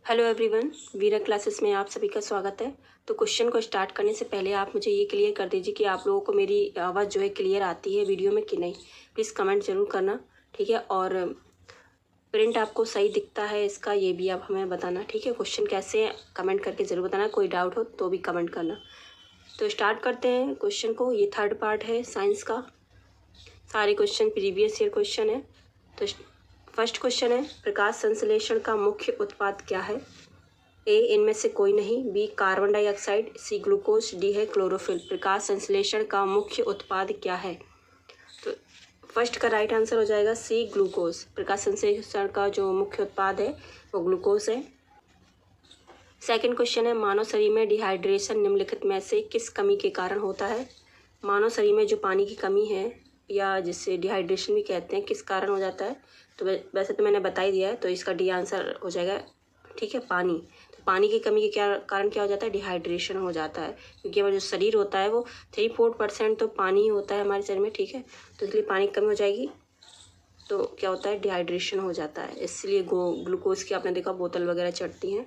Hello everyone, वीरा classes में आप सभी का स्वागत है। तो क्वेश्चन को स्टार्ट करने से पहले आप मुझे ये क्लियर कर दीजिए कि आप लोगों को मेरी आवाज़ जो है क्लियर आती है वीडियो में कि नहीं। प्लीज़ कमेंट ज़रूर करना, ठीक है। और प्रिंट आपको सही दिखता है इसका, ये भी आप हमें बताना, ठीक है। क्वेश्चन कैसे है कमेंट करके ज़रूर बताना, कोई डाउट हो तो भी कमेंट करना। तो स्टार्ट करते हैं क्वेश्चन को। ये थर्ड पार्ट है साइंस का। सारे क्वेश्चन प्रीवियस ईयर क्वेश्चन है। तो फर्स्ट क्वेश्चन है, प्रकाश संश्लेषण का मुख्य उत्पाद क्या है? ए इनमें से कोई नहीं, B carbon dioxide, C glucose, D है क्लोरोफिल। प्रकाश संश्लेषण का मुख्य उत्पाद क्या है? तो फर्स्ट का राइट आंसर हो जाएगा सी ग्लूकोज। प्रकाश संश्लेषण का जो मुख्य उत्पाद है वो ग्लूकोज है। सेकंड क्वेश्चन है, मानव शरीर में डिहाइड्रेशन निम्नलिखित में से किस कमी के कारण होता है? मानव शरीर में जो पानी की कमी है या जिसे डिहाइड्रेशन भी कहते हैं, किस कारण हो जाता है? तो वैसे तो मैंने बता ही दिया है, तो इसका डी आंसर हो जाएगा, ठीक है, पानी। तो पानी की कमी के कारण क्या हो जाता है? डिहाइड्रेशन हो जाता है, क्योंकि हमारा जो शरीर होता है वो 3-4% तो पानी ही होता है हमारे शरीर में, ठीक है। तो इसलिए पानी की कमी हो जाएगी तो क्या होता है? डिहाइड्रेशन हो जाता है। इसलिए ग्लूकोज की आपने देखा बोतल वगैरह चढ़ती हैं।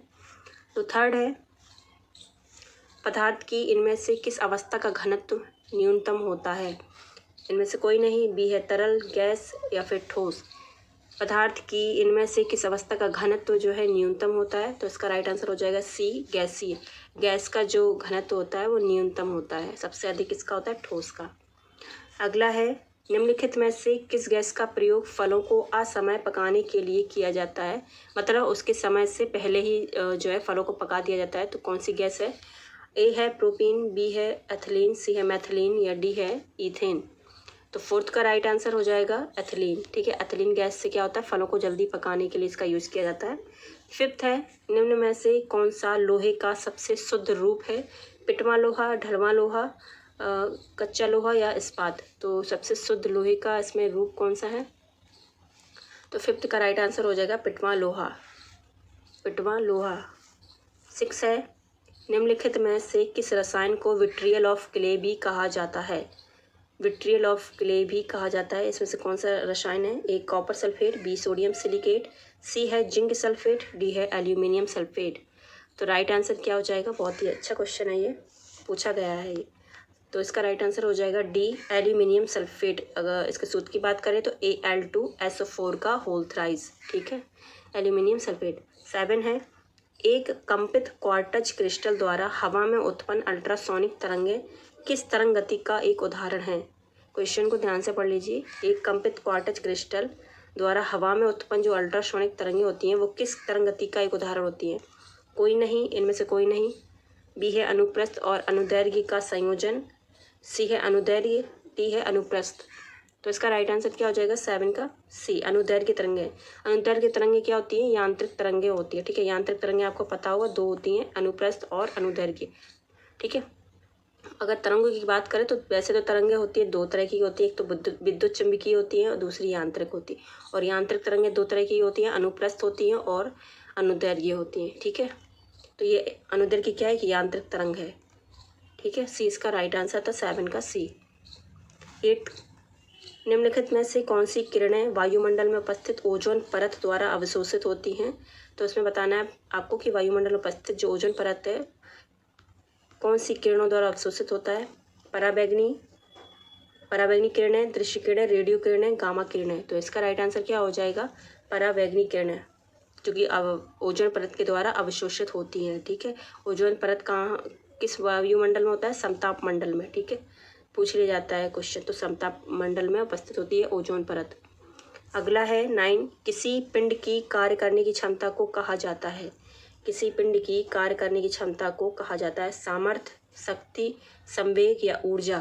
तो थर्ड है, पदार्थ की इनमें से किस अवस्था का घनत्व न्यूनतम होता है? इनमें से कोई नहीं, बी है तरल, गैस या फिर ठोस। पदार्थ की इनमें से किस अवस्था का घनत्व जो है न्यूनतम होता है? तो इसका राइट आंसर हो जाएगा सी गैसीय। गैस का जो घनत्व होता है वो न्यूनतम होता है, सबसे अधिक इसका होता है ठोस का। अगला है, निम्नलिखित में से किस गैस का प्रयोग फलों को असमय पकाने के लिए किया जाता है? मतलब उसके समय से पहले ही जो है फलों को पका दिया जाता है। तो कौन सी गैस है? ए है प्रोपीन, बी है एथिलीन, सी है मैथिलीन या डी है ईथेन। तो फोर्थ का राइट आंसर हो जाएगा एथिलीन, ठीक है। एथिलीन गैस से क्या होता है? फलों को जल्दी पकाने के लिए इसका यूज़ किया जाता है। फिफ्थ है, निम्न में से कौन सा लोहे का सबसे शुद्ध रूप है? पिटवा लोहा, ढलवा लोहा, कच्चा लोहा या इस्पात। तो सबसे शुद्ध लोहे का इसमें रूप कौन सा है? तो फिफ्थ का राइट आंसर हो जाएगा पिटवा लोहा, पिटवा लोहा। सिक्स है, निम्नलिखित में से किस रसायन को विट्रियल ऑफ क्ले भी कहा जाता है? विट्रियल ऑफ क्ले भी कहा जाता है, इसमें से कौन सा रसायन है? A copper sulphate, B sodium silicate, C है जिंक सल्फेट, डी है एल्यूमिनियम सल्फेट। तो राइट आंसर क्या हो जाएगा? बहुत ही अच्छा क्वेश्चन है, ये पूछा गया है ये। तो इसका राइट आंसर हो जाएगा डी एल्यूमिनियम सल्फेट। अगर इसके सूत्र की बात करें तो Al2SO4 का होल थ्राइस, ठीक है, एल्यूमिनियम सल्फेट। 7 है, एक कंपित क्वार्टज क्रिस्टल द्वारा हवा में उत्पन्न अल्ट्रासोनिक तरंगें किस तरंग गति का एक उदाहरण है? क्वेश्चन को ध्यान से पढ़ लीजिए। एक कंपित क्वार्टज क्रिस्टल द्वारा हवा में उत्पन्न जो अल्ट्रासोनिक तरंगें होती हैं वो किस तरंग गति का एक उदाहरण होती हैं? कोई नहीं, इनमें से कोई नहीं। बी है अनुप्रस्थ और अनुदैर्घ्य का संयोजन, सी है अनुदैर्घ्य, डी है अनुप्रस्थ। तो इसका राइट आंसर क्या हो जाएगा? 7 का सी, अनुदैर्घ्य तरंगें। अनुदैर्घ्य तरंगें क्या होती हैं? यांत्रिक तरंगें होती है, ठीक है। यांत्रिक तरंगें आपको पता होगा, दो होती हैं, अनुप्रस्थ और अनुदैर्घ्य, ठीक है। अगर तरंगों की बात करें तो वैसे तो तरंगें होती है दो तरह की होती है, एक तो विद्युत चुम्बकीय होती है और दूसरी यांत्रिक होती है। और यांत्रिक तरंगें दो तरह की होती हैं, अनुप्रस्थ होती हैं और अनुदैर्घ्य होती हैं, ठीक है। तो ये अनुदैर्घ्य क्या है कि यांत्रिक तरंग है, ठीक है। सी इसका राइट आंसर था, 7 का सी। 8, निम्नलिखित में से कौन सी किरणें वायुमंडल में उपस्थित ओजोन परत द्वारा अवशोषित होती हैं? तो इसमें बताना है आपको कि वायुमंडल में उपस्थित जो ओजोन परत है कौन सी किरणों द्वारा अवशोषित होता है? पराबैंगनी, पराबैंगनी किरणें, दृश्य किरणें, रेडियो किरणें, गामा किरणें। तो इसका राइट आंसर क्या हो जाएगा? पराबैंगनी किरणें, जो कि ओजोन परत के द्वारा अवशोषित होती हैं, ठीक है। ओजोन परत कहाँ, किस वायुमंडल में होता है? समताप मंडल में, ठीक है, पूछ लिया जाता है क्वेश्चन। तो समताप मंडल में उपस्थित होती है ओजोन परत। अगला है 9, किसी पिंड की कार्य करने की क्षमता को कहा जाता है? किसी पिंड की कार्य करने की क्षमता को कहा जाता है सामर्थ्य, शक्ति, संवेग या ऊर्जा।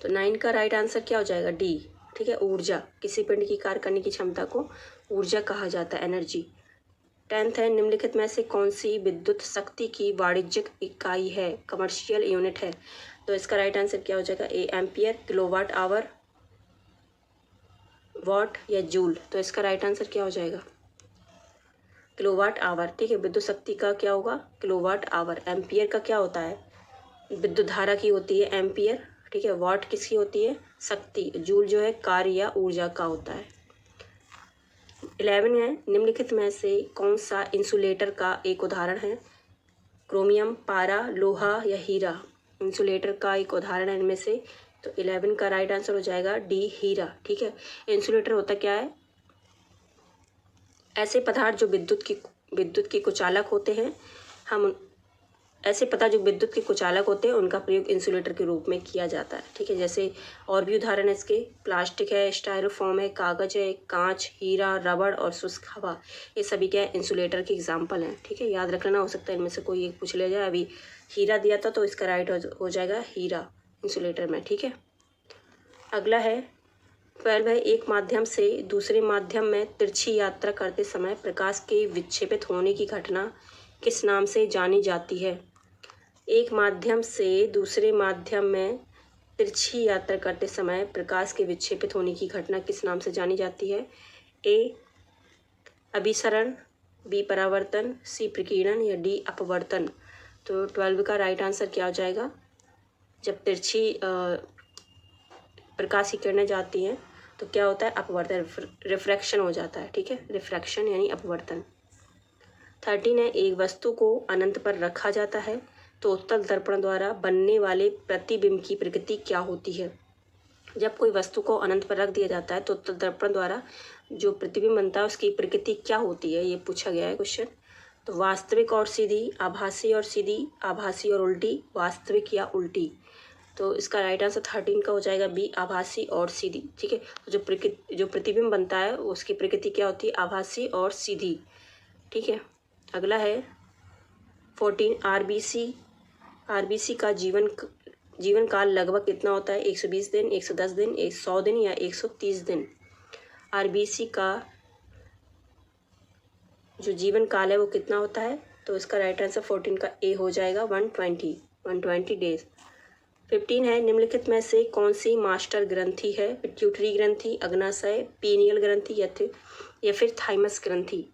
तो 9 का राइट आंसर क्या हो जाएगा? डी, ठीक है, ऊर्जा। किसी पिंड की कार्य करने की क्षमता को ऊर्जा कहा जाता है, एनर्जी। 10th है, निम्नलिखित में से कौन सी विद्युत शक्ति की वाणिज्यिक इकाई है, कमर्शियल यूनिट है? तो इसका राइट आंसर क्या हो जाएगा? A ampere, kilowatt hour, what या जूल। तो इसका राइट आंसर क्या हो जाएगा? किलोवाट आवर, ठीक है। विद्युत शक्ति का क्या होगा? Kilowatt hour. एम्पियर का क्या होता है? विद्युत धारा की होती है एम्पियर, ठीक है। वॉट किसकी होती है? शक्ति। जूल जो है कार्य या ऊर्जा का होता है। 11 है, निम्नलिखित में से कौन सा इंसुलेटर का एक उदाहरण है? क्रोमियम, पारा, लोहा या हीरा? इंसुलेटर का एक उदाहरण है इनमें से, तो 11 का राइट आंसर हो जाएगा डी, हीरा। ठीक है, इंसुलेटर होता क्या है? ऐसे पदार्थ जो विद्युत के कुचालक होते हैं, ऐसे पदार्थ जो विद्युत के कुचालक होते हैं उनका प्रयोग इंसुलेटर के रूप में किया जाता है। ठीक है, जैसे और भी उदाहरण है इसके, प्लास्टिक है, स्टायरोफोम है, कागज है, कांच, हीरा, रबड़ और शुष्क हवा, ये सभी क्या है? इंसुलेटर के एग्जाम्पल हैं। ठीक है, याद रख लेना, हो सकता है इनमें से कोई एक पूछ लिया जाए। अभी हीरा दिया था तो इसका राइट हो जाएगा हीरा इंसुलेटर में। ठीक है, अगला है 12 है, एक माध्यम से दूसरे माध्यम में तिरछी यात्रा करते समय प्रकाश के विक्षेपित होने की घटना किस नाम से जानी जाती है? एक माध्यम से दूसरे माध्यम में तिरछी यात्रा करते समय प्रकाश के विक्षेपित होने की घटना किस नाम से जानी जाती है? ए अभिसरण, बी परावर्तन, सी प्रकीर्णन या डी अपवर्तन? तो 12 का राइट आंसर क्या हो जाएगा? जब तिरछी प्रकाश की किरणें जाती हैं तो क्या होता है? अपवर्तन, रिफ्रैक्शन हो जाता है। ठीक है, रिफ्रैक्शन यानी अपवर्तन। 13 है, एक वस्तु को अनंत पर रखा जाता है तो उत्तल दर्पण द्वारा बनने वाले प्रतिबिंब की प्रकृति क्या होती है? जब कोई वस्तु को अनंत पर रख दिया जाता है तो उत्तल दर्पण द्वारा जो प्रतिबिंब बनता है उसकी प्रकृति क्या होती है? ये पूछा गया है क्वेश्चन। तो वास्तविक और सीधी, आभासी और सीधी, आभासी और उल्टी, वास्तविक या उल्टी? तो इसका राइट आंसर 13 का हो जाएगा बी, आभासी और सीधी। ठीक है, तो जो प्रतिबिंब बनता है उसकी प्रकृति क्या होती है? आभासी और सीधी। ठीक है, अगला है 14, आरबीसी का जीवन काल लगभग कितना होता है? 120 दिन, 110 दिन, 100 दिन या 130 दिन? आरबीसी का जो जीवन काल है वो कितना होता है? तो इसका राइट आंसर 14 का ए हो जाएगा 120 डेज। 15 है, निम्नलिखित में से कौन सी मास्टर ग्रंथि है? पिट्यूटरी ग्रंथि, अग्नाशय, पीनियल ग्रंथि या फिर थाइमस ग्रंथि?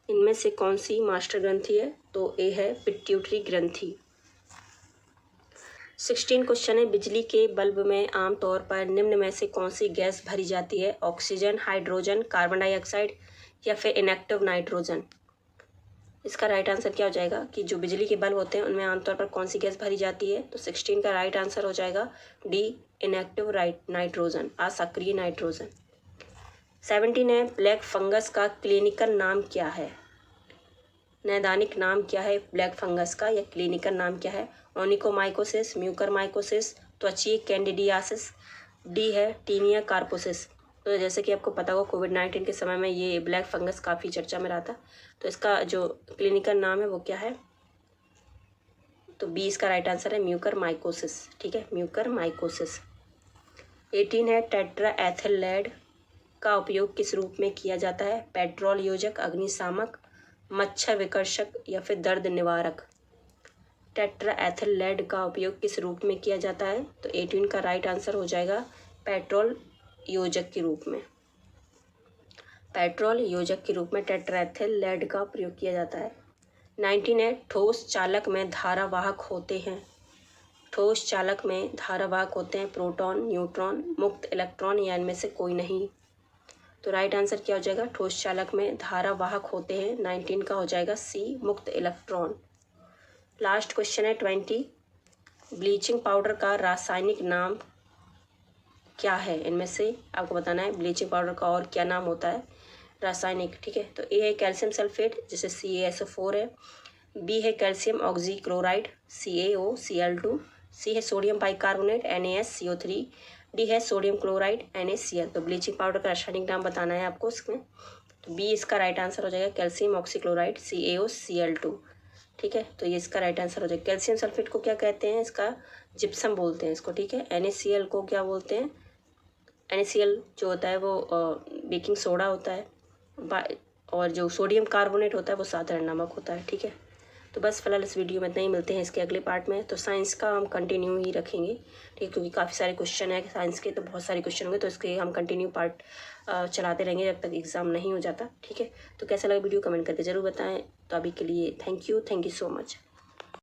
इनमें से कौन सी मास्टर ग्रंथि है? तो ए है पिट्यूटरी ग्रंथि। 16 क्वेश्चन है, बिजली के बल्ब में आमतौर पर निम्न में से कौन सी गैस भरी जाती है? ऑक्सीजन, हाइड्रोजन, कार्बन डाइऑक्साइड या फिर इनएक्टिव नाइट्रोजन? इसका राइट आंसर क्या हो जाएगा कि जो बिजली के बल्ब होते हैं उनमें आमतौर पर कौन सी गैस भरी जाती है? तो 16 का राइट आंसर हो जाएगा डी, इनएक्टिव नाइट्रोजन, असक्रिय नाइट्रोजन। 17 है, ब्लैक फंगस का क्लिनिकल नाम क्या है? नैदानिक नाम क्या है ब्लैक फंगस का, या क्लिनिकल नाम क्या है? ओनिकोमाइकोसिस, म्यूकरमाइकोसिस, त्वचीय कैंडिडियासिस, डी है टीनिया कार्पोसिस? तो जैसे कि आपको पता होगा कोविड-19 के समय में ये ब्लैक फंगस काफ़ी चर्चा में रहा था, तो इसका जो क्लिनिकल नाम है वो क्या है? तो बी इसका राइट आंसर है म्यूकरमाइकोसिस। ठीक है, म्यूकरमाइकोसिस। 18 है, टेट्राएथिल लेड का उपयोग किस रूप में किया जाता है? पेट्रोल योजक, अग्निशामक, मच्छर विकर्षक या फिर दर्द निवारक? टेट्राएथिल लेड का उपयोग किस रूप में किया जाता है? तो 18 का राइट आंसर हो जाएगा पेट्रोल योजक के रूप में। पेट्रोल योजक के रूप में टेट्राएथिल लेड का प्रयोग किया जाता है। 19 है, ठोस चालक में धारावाहक होते हैं। ठोस चालक में धारावाहक होते हैं प्रोटॉन, न्यूट्रॉन, मुक्त इलेक्ट्रॉन या इनमें से कोई नहीं? तो राइट आंसर क्या हो जाएगा? ठोस चालक में धारावाहक होते हैं 19 का हो जाएगा सी, मुक्त इलेक्ट्रॉन। लास्ट क्वेश्चन है 20, ब्लीचिंग पाउडर का रासायनिक नाम क्या है? इनमें से आपको बताना है ब्लीचिंग पाउडर का और क्या नाम होता है रासायनिक। ठीक है, तो ए है कैल्शियम सल्फेट जिसे CaSO4 है, बी है कैल्शियम ऑक्सीक्लोराइड CaOCl2, सी है सोडियम बाइकार्बोनेट NaSCO3, डी है सोडियम क्लोराइड NaCl। तो ब्लीचिंग पाउडर का रासायनिक नाम बताना है आपको इसमें, तो बी इसका राइट आंसर हो जाएगा कैल्शियम ऑक्सीक्लोराइड CaOCl2। ठीक है, तो ये इसका राइट आंसर हो जाएगा। कैल्शियम सल्फेट को क्या कहते हैं? इसका जिप्सम बोलते हैं इसको। ठीक है, NaCl को क्या बोलते हैं? NaCl जो होता है वो बेकिंग सोडा होता है, और जो सोडियम कार्बोनेट होता है वो साधारण नमक होता है। ठीक है, तो बस फिलहाल इस वीडियो में इतना ही, मिलते हैं इसके अगले पार्ट में। तो साइंस का हम कंटिन्यू ही रखेंगे, ठीक है, क्योंकि काफ़ी सारे क्वेश्चन है साइंस के, तो बहुत सारे क्वेश्चन होंगे, तो इसके हम कंटिन्यू पार्ट चलाते रहेंगे जब तक एग्ज़ाम नहीं हो जाता। ठीक है, तो कैसा लगा वीडियो कमेंट करके ज़रूर बताएं। तो अभी के लिए थैंक यू सो मच।